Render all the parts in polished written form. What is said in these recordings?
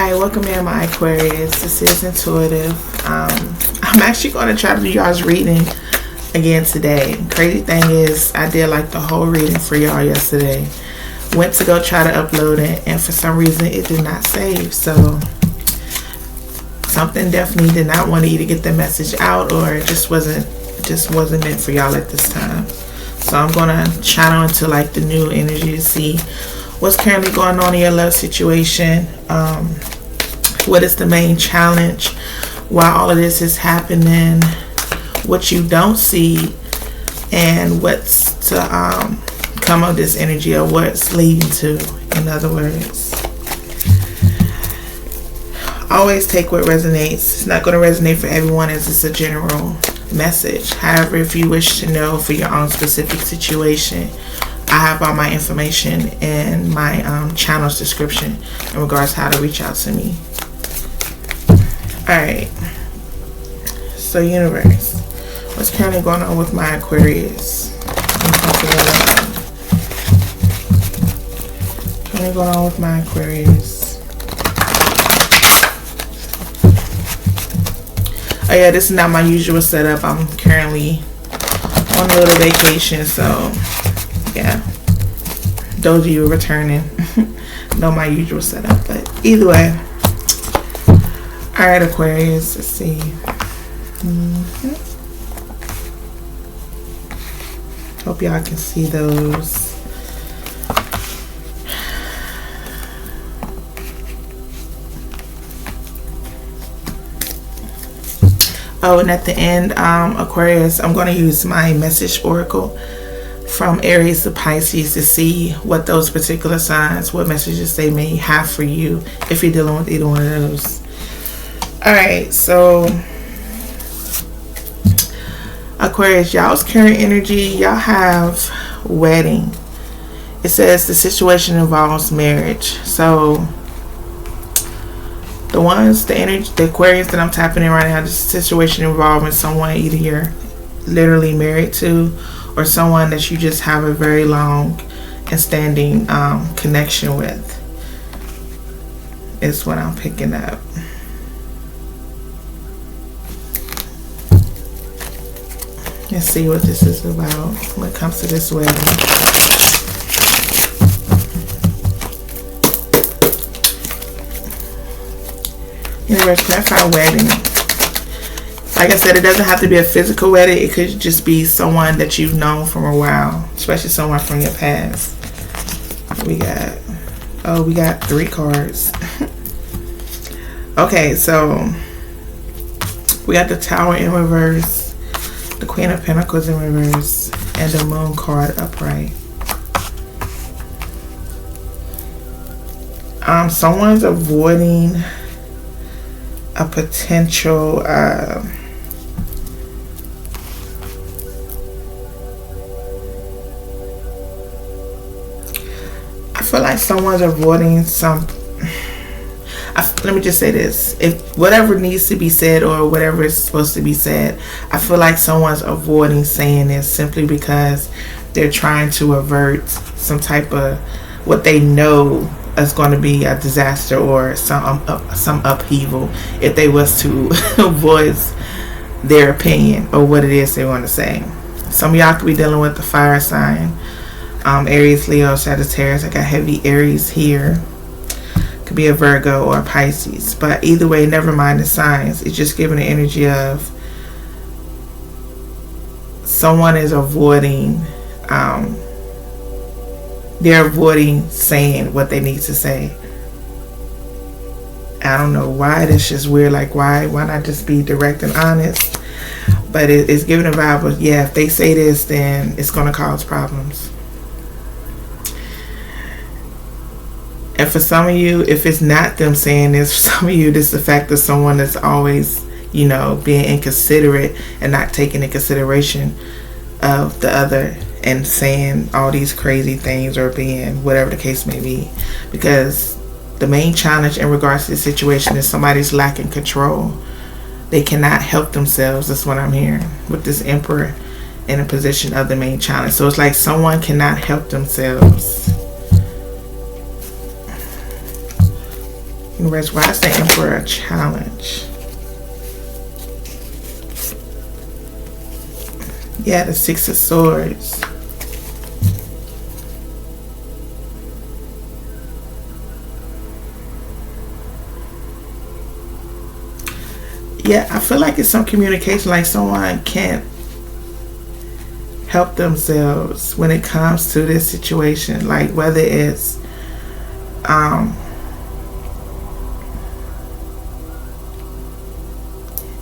Hi, welcome in my Aquarius. This is intuitive. I'm actually going to try to do y'all's reading again today. Crazy thing is, I did like the whole reading for y'all yesterday. Went to go try to upload it, and for some reason it did not save. So something definitely did not want you to get the message out, or it just wasn't meant for y'all at this time. So I'm gonna channel into like the new energy to see what's currently going on in your love situation. What is the main challenge while all of this is happening? What you don't see, and what's to come of this energy, or what's leading to, in other words. Always take what resonates. It's not going to resonate for everyone, as it's a general message. However, if you wish to know for your own specific situation, I have all my information in my channel's description in regards to how to reach out to me. Alright, so universe, what's currently going on with my Aquarius? Currently going on with my Aquarius. Oh yeah, this is not my usual setup. I'm currently on a little vacation, so yeah, those of you returning know my usual setup, but either way. Alright, Aquarius, let's see. Hope y'all can see those. Oh, and at the end, Aquarius, I'm going to use my message oracle from Aries to Pisces to see what those particular signs, what messages they may have for you if you're dealing with either one of those. Alright, so Aquarius, y'all's current energy, y'all have wedding. It says the situation involves marriage. So the Aquarius that I'm tapping in right now, the situation involving someone either you're literally married to, or someone that you just have a very long and standing connection with, is what I'm picking up. Let's see what this is about when it comes to this wedding. Universe, clarify wedding. Like I said, it doesn't have to be a physical wedding. It could just be someone that you've known from a while, especially someone from your past. We got 3 cards. Okay, so we got the Tower in reverse, the Queen of Pentacles in reverse, and the Moon card upright. Someone's avoiding a potential I feel like someone's avoiding some. Let me just say this. If whatever needs to be said, or whatever is supposed to be said, I feel like someone's avoiding saying this simply because they're trying to avert some type of what they know is going to be a disaster, or some upheaval, if they was to voice their opinion or what it is they want to say. Some of y'all could be dealing with the fire sign. Aries, Leo, Sagittarius. I got heavy Aries here. Could be a Virgo or a Pisces, but either way, never mind the signs. It's just giving the energy of someone is avoiding they're avoiding saying what they need to say. I don't know why. That's just weird. Like, why not just be direct and honest? But it's giving a vibe of, yeah, if they say this, then it's going to cause problems. And for some of you, if it's not them saying this, for some of you, this is the fact that someone that's always, being inconsiderate and not taking into consideration of the other, and saying all these crazy things, or being whatever the case may be. Because the main challenge in regards to the situation is somebody's lacking control. They cannot help themselves. That's what I'm hearing with this Emperor in a position of the main challenge. So it's like someone cannot help themselves. Universe, why is the Emperor a challenge? Yeah, the Six of Swords. Yeah, I feel like it's some communication, like someone can't help themselves when it comes to this situation. Like whether it's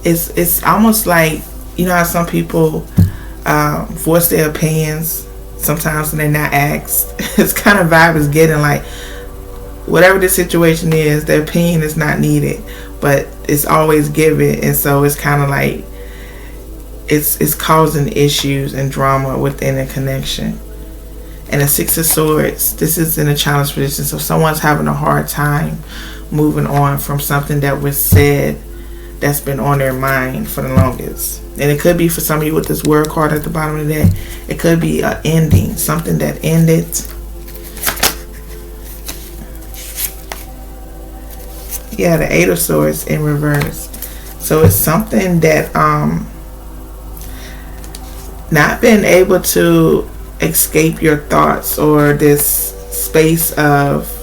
it's almost like, you know how some people voice their opinions sometimes when they're not asked. It's kind of vibe is getting like whatever the situation is, their opinion is not needed, but it's always given, and so it's kind of like it's causing issues and drama within a connection. And the Six of Swords, this is in a challenge position, so someone's having a hard time moving on from something that was said that's been on their mind for the longest. And it could be for some of you with this World card at the bottom of the deck, it could be an ending, something that ended. Yeah, the Eight of Swords in reverse. So it's something that not being able to escape your thoughts, or this space of,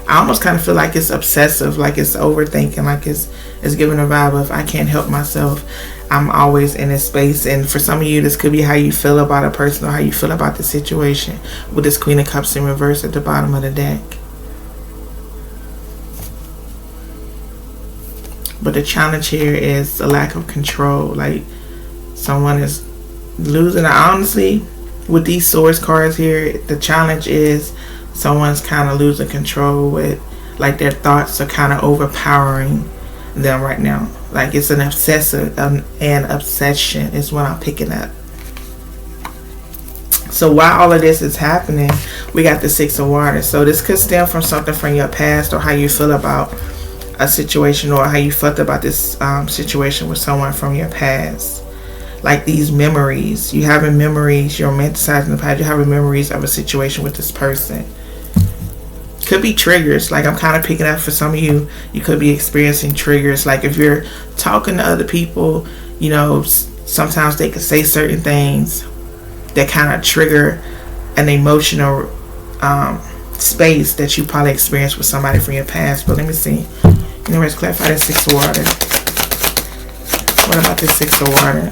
I almost kind of feel like it's obsessive, like it's overthinking, like it's giving a vibe of I can't help myself. I'm always in this space. And for some of you, this could be how you feel about a person or how you feel about the situation with this Queen of Cups in reverse at the bottom of the deck. But the challenge here is a lack of control. Like someone is losing. Honestly, with these Swords cards here, the challenge is someone's kind of losing control with, like, their thoughts are kind of overpowering them right now. Like it's an obsessive, an obsession is what I'm picking up. So while all of this is happening, we got the Six of Water. So this could stem from something from your past, or how you feel about a situation, or how you felt about this situation with someone from your past. Like these memories, you having memories, you're romanticizing the past, you're having memories of a situation with this person. Could be triggers. Like I'm kind of picking up for some of you, you could be experiencing triggers. Like if you're talking to other people, you know, sometimes they could say certain things that kind of trigger an emotional space that you probably experienced with somebody from your past. But let me see. Universe, clarify that Six of Water. What about this Six of Water?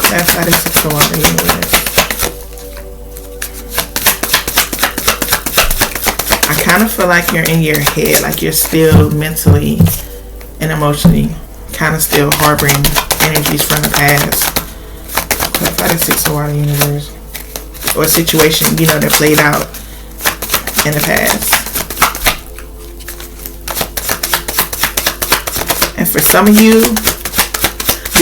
Clarify the Six of Water, universe. I kind of feel like you're in your head, like you're still mentally and emotionally kind of still harboring energies from the past. Clarify the Six of Water, universe. Or a situation, you know, that played out in the past. And for some of you,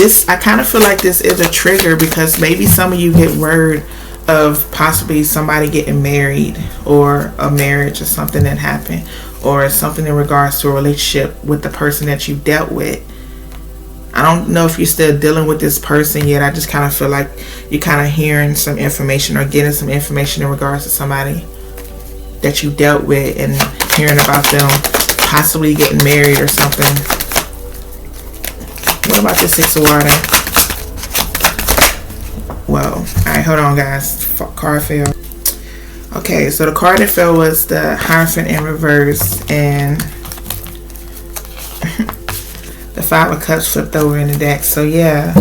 this, I kind of feel like this is a trigger, because maybe some of you get word of possibly somebody getting married, or a marriage, or something that happened, or something in regards to a relationship with the person that you dealt with. I don't know if you're still dealing with this person yet. I just kind of feel like you're kind of hearing some information, or getting some information in regards to somebody that you dealt with, and hearing about them possibly getting married or something. What about the Six of Water? Well, alright, hold on guys. Card fell. Okay, so the card that fell was the Hierophant in reverse, and the Five of Cups flipped over in the deck. So yeah,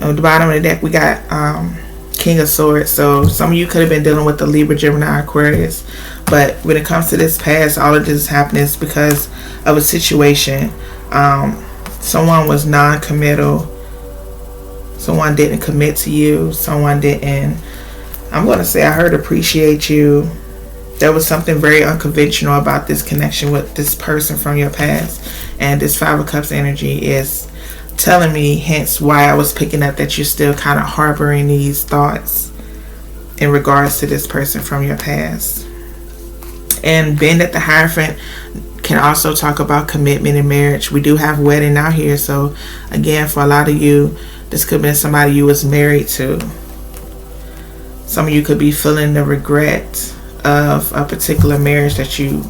at the bottom of the deck we got King of Swords. So some of you could have been dealing with the Libra, Gemini, Aquarius, but when it comes to this past, all of this is happening is because of a situation. Someone was non-committal. Someone didn't commit to you. Someone didn't, I'm going to say, I heard appreciate you. There was something very unconventional about this connection with this person from your past. And this Five of Cups energy is telling me, hence why I was picking up that you're still kind of harboring these thoughts in regards to this person from your past. And being that the Hierophant can also talk about commitment and marriage. We do have wedding out here. So again, for a lot of you, this could have been somebody you was married to. Some of you could be feeling the regret of a particular marriage that you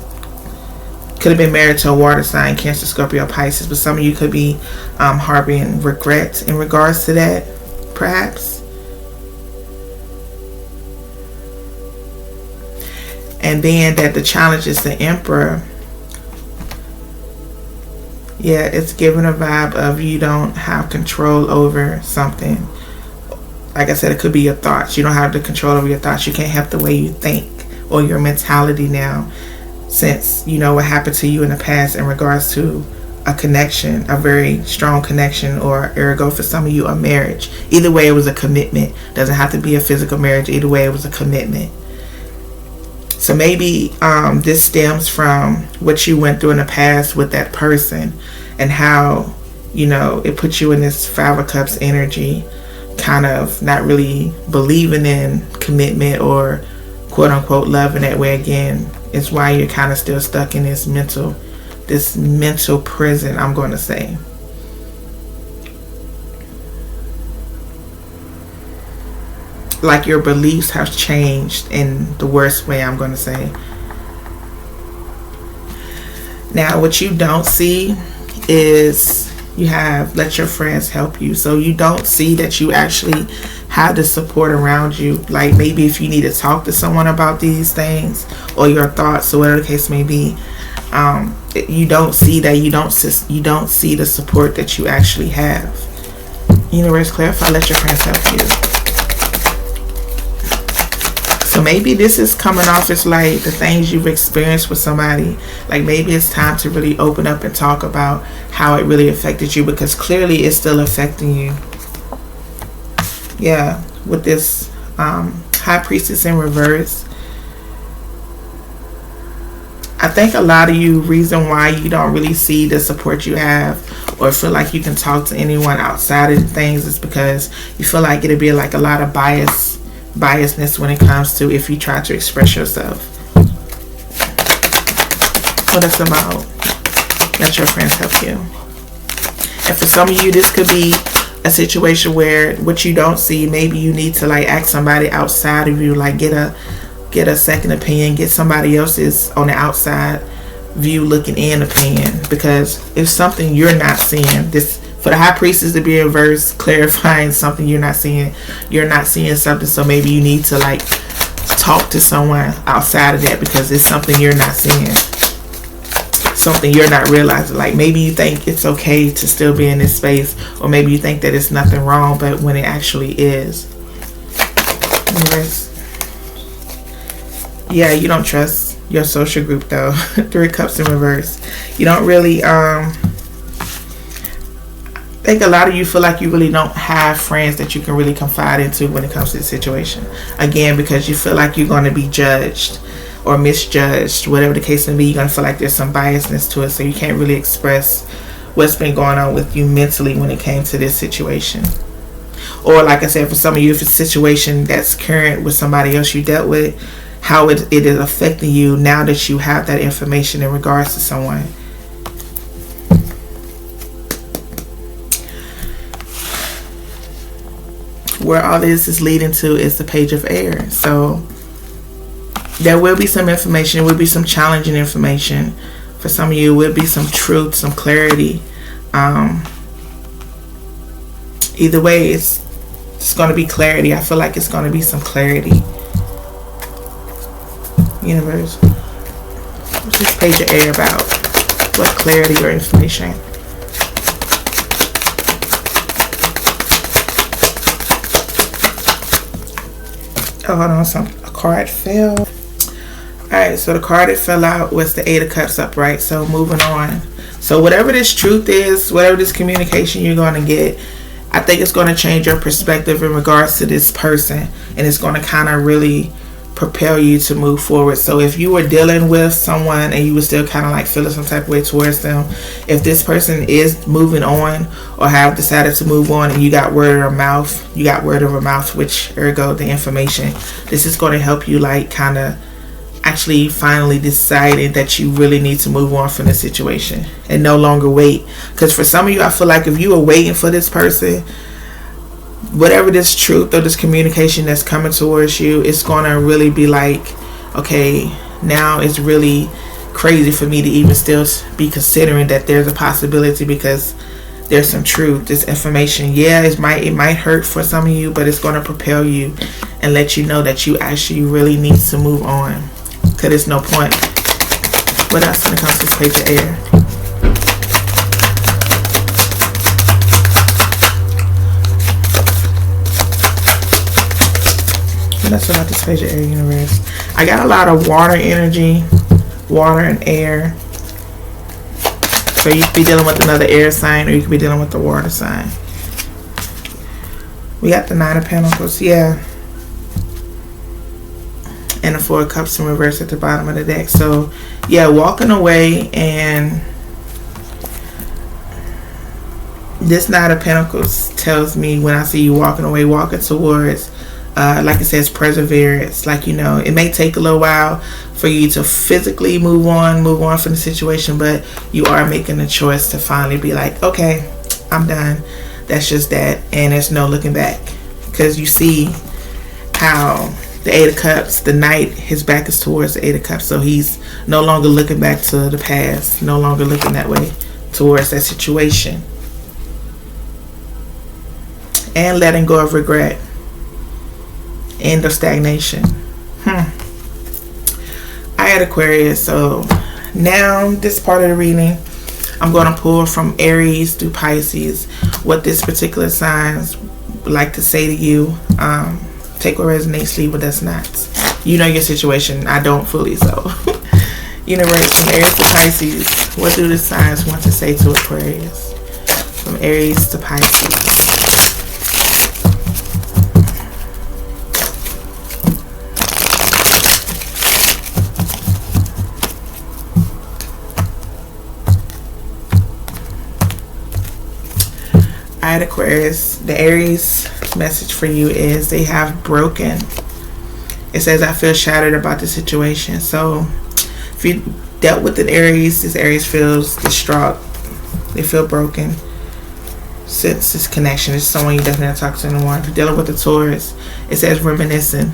could have been married to a water sign, Cancer, Scorpio, Pisces, but some of you could be harboring regret in regards to that, perhaps. And being that the challenge is the Emperor, yeah, it's giving a vibe of you don't have control over something. Like I said, it could be your thoughts. You don't have the control over your thoughts. You can't have the way you think or your mentality now, since you know what happened to you in the past in regards to a connection, a very strong connection, or ergo for some of you a marriage. Either way, it was a commitment. Doesn't have to be a physical marriage. Either way, it was a commitment. So maybe this stems from what you went through in the past with that person, and how, you know, it put you in this Five of Cups energy, kind of not really believing in commitment or quote unquote love in that way again. It's why you're kind of still stuck in this mental prison, I'm going to say. Like your beliefs have changed in the worst way, I'm going to say. Now, what you don't see is you have let your friends help you. So you don't see that you actually have the support around you. Like maybe if you need to talk to someone about these things or your thoughts or whatever the case may be, you don't see that. You don't see the support that you actually have. Universe, clarify, let your friends help you. So maybe this is coming off as like the things you've experienced with somebody. Like maybe it's time to really open up and talk about how it really affected you, because clearly it's still affecting you. Yeah, with this High Priestess in reverse. I think a lot of you, reason why you don't really see the support you have or feel like you can talk to anyone outside of things is because you feel like it'll be like a lot of biasness when it comes to if you try to express yourself. So that's about let your friends help you. And for some of you, this could be a situation where what you don't see, maybe you need to like ask somebody outside of you, like get a second opinion, get somebody else's on the outside view looking in opinion, because if something you're not seeing, this for the High Priestess to be in verse, clarifying something you're not seeing something, so maybe you need to like talk to someone outside of that, because it's something you're not seeing, something you're not realizing. Like maybe you think it's okay to still be in this space, or maybe you think that it's nothing wrong, but when it actually is. Anyways, yeah, you don't trust your social group though. Three Cups in reverse. You don't really I think a lot of you feel like you really don't have friends that you can really confide into when it comes to the situation. Again, because you feel like you're going to be judged or misjudged, whatever the case may be. You're going to feel like there's some biasness to it, so you can't really express what's been going on with you mentally when it came to this situation. Or like I said, for some of you, if it's a situation that's current with somebody else you dealt with, how it is affecting you now that you have that information in regards to someone. Where all this is leading to is the Page of Air. So there will be some information. There will be some challenging information. For some of you, it will be some truth, some clarity. Either way, it's going to be clarity. I feel like it's going to be some clarity. Universe, what's this Page of Air about? What clarity or information? Oh, hold on, a card fell. Alright, so the card that fell out was the Eight of Cups upright. So moving on. So whatever this truth is, whatever this communication you're going to get, I think it's going to change your perspective in regards to this person. And it's going to kind of really propel you to move forward. So if you were dealing with someone and you were still kind of like feeling some type of way towards them, if this person is moving on or have decided to move on and you got word of mouth, which ergo the information, this is going to help you like kind of actually finally deciding that you really need to move on from the situation and no longer wait. Because for some of you, I feel like if you were waiting for this person, whatever this truth or this communication that's coming towards you, it's going to really be like, okay, now it's really crazy for me to even still be considering that there's a possibility, because there's some truth, this information. Yeah, it might hurt for some of you, but it's going to propel you and let you know that you actually really need to move on, because there's no point. What else when it comes to this page of air? What else about this page of air, universe? I got a lot of water energy, water and air. So you could be dealing with another air sign, or you could be dealing with the water sign. We got the Nine of Pentacles, yeah. And the Four of Cups in reverse at the bottom of the deck. So, yeah, walking away, and this Nine of Pentacles tells me, when I see you walking away, walking towards, like it says, perseverance. Like, you know, it may take a little while for you to physically move on from the situation, but you are making a choice to finally be like, okay, I'm done. That's just that. And there's no looking back, because you see how the Eight of Cups, the Knight, his back is towards the Eight of Cups, so he's no longer looking back to the past, no longer looking that way towards that situation, and letting go of regret, end of stagnation. I had Aquarius, so now this part of the reading, I'm going to pull from Aries through Pisces what this particular signs would like to say to you. Take what resonates, leave what does not. You know your situation. I don't fully, so. Universe, from Aries to Pisces, what do the signs want to say to Aquarius? From Aries to Pisces. Alright, Aquarius, the Aries message for you is they have broken. It says, I feel shattered about the situation. So if you dealt with an Aries, this Aries feels distraught. They feel broken since this connection. It's someone you definitely have to talk to anymore. If you're dealing with the Taurus, it says reminiscing.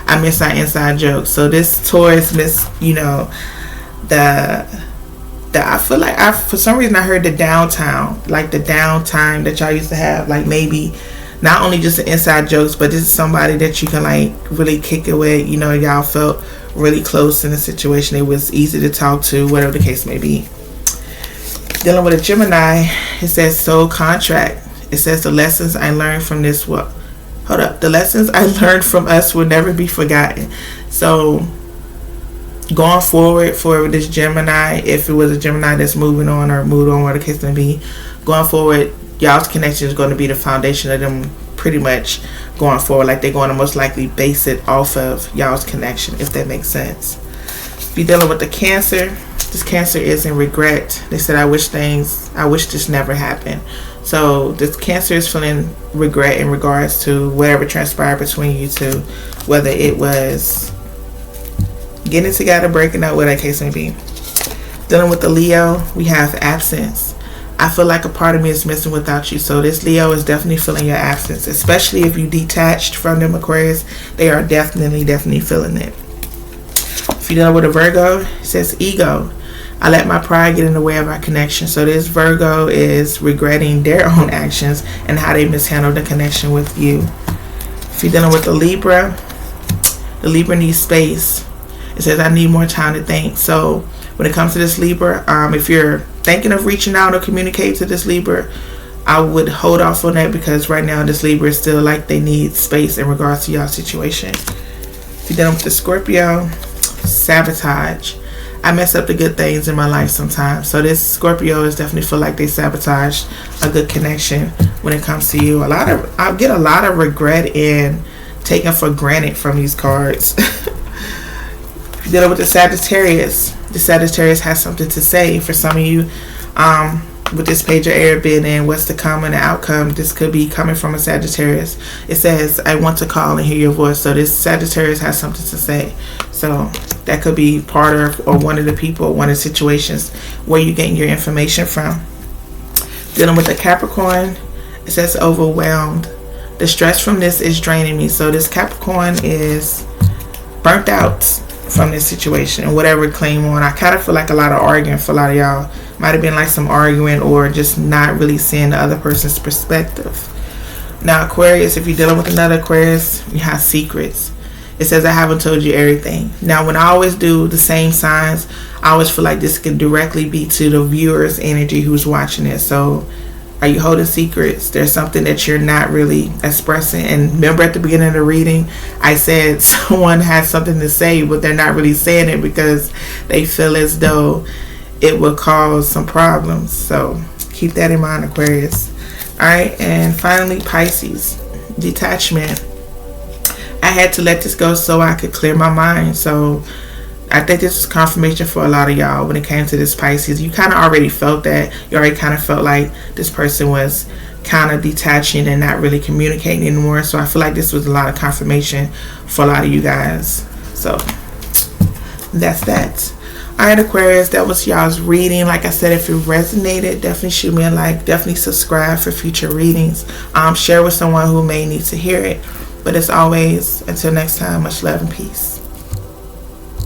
I miss our inside jokes. So this Taurus miss, you know, I feel like for some reason I heard the downtime, like the downtime that y'all used to have, like maybe not only just the inside jokes, but this is somebody that you can like really kick it with. You know, y'all felt really close in the situation. It was easy to talk to, whatever the case may be. Dealing with a Gemini, it says soul contract. It says the lessons I learned from this, the lessons I learned from us will never be forgotten. So going forward for this Gemini, if it was a Gemini that's moving on or moved on, whatever the case may be, going forward, y'all's connection is going to be the foundation of them pretty much going forward. Like they're going to most likely base it off of y'all's connection, if that makes sense. If you're dealing with the Cancer, this Cancer is in regret. They said, I wish this never happened. So this Cancer is feeling regret in regards to whatever transpired between you two, whether it was getting together, breaking up, whatever the case may be. Dealing with the Leo, we have absence. I feel like a part of me is missing without you. So this Leo is definitely feeling your absence, especially if you detached from them, Aquarius. They are definitely feeling it. If you're dealing with a Virgo, it says ego. I let my pride get in the way of our connection. So this Virgo is regretting their own actions and how they mishandled the connection with you. If you're dealing with the Libra needs space. It says, I need more time to think. So when it comes to this Libra, if you're thinking of reaching out or communicating to this Libra, I would hold off on that, because right now this Libra is still like they need space in regards to y'all situation. If you're dealing with the Scorpio, sabotage. I mess up the good things in my life sometimes. So this Scorpio is definitely feel like they sabotaged a good connection when it comes to you. I get a lot of regret in taking for granted from these cards. Dealing with the Sagittarius has something to say for some of you. With this page of air being in what's to come and the outcome, this could be coming from a Sagittarius. It says, I want to call and hear your voice. So this Sagittarius has something to say. So that could be part of, or one of the people, one of the situations where you're getting your information from. Dealing with the Capricorn, it says overwhelmed. The stress from this is draining me. So this Capricorn is burnt out from this situation and whatever it claim on. I kind of feel like a lot of arguing for a lot of y'all. Might have been like some arguing or just not really seeing the other person's perspective. Now Aquarius, if you're dealing with another Aquarius, you have secrets. It says I haven't told you everything. Now when I always do the same signs, I always feel like this can directly be to the viewer's energy who's watching it. So are you holding secrets? There's something that you're not really expressing. And remember at the beginning of the reading, I said someone has something to say, but they're not really saying it because they feel as though it will cause some problems. So keep that in mind, Aquarius. Alright, and finally Pisces. Detachment. I had to let this go so I could clear my mind. So I think this is confirmation for a lot of y'all when it came to this Pisces. You kind of already felt that. You already kind of felt like this person was kind of detaching and not really communicating anymore. So I feel like this was a lot of confirmation for a lot of you guys. So that's that. Alright, Aquarius, that was y'all's reading. Like I said, if it resonated, definitely shoot me a like. Definitely subscribe for future readings. Share with someone who may need to hear it. But as always, until next time, much love and peace.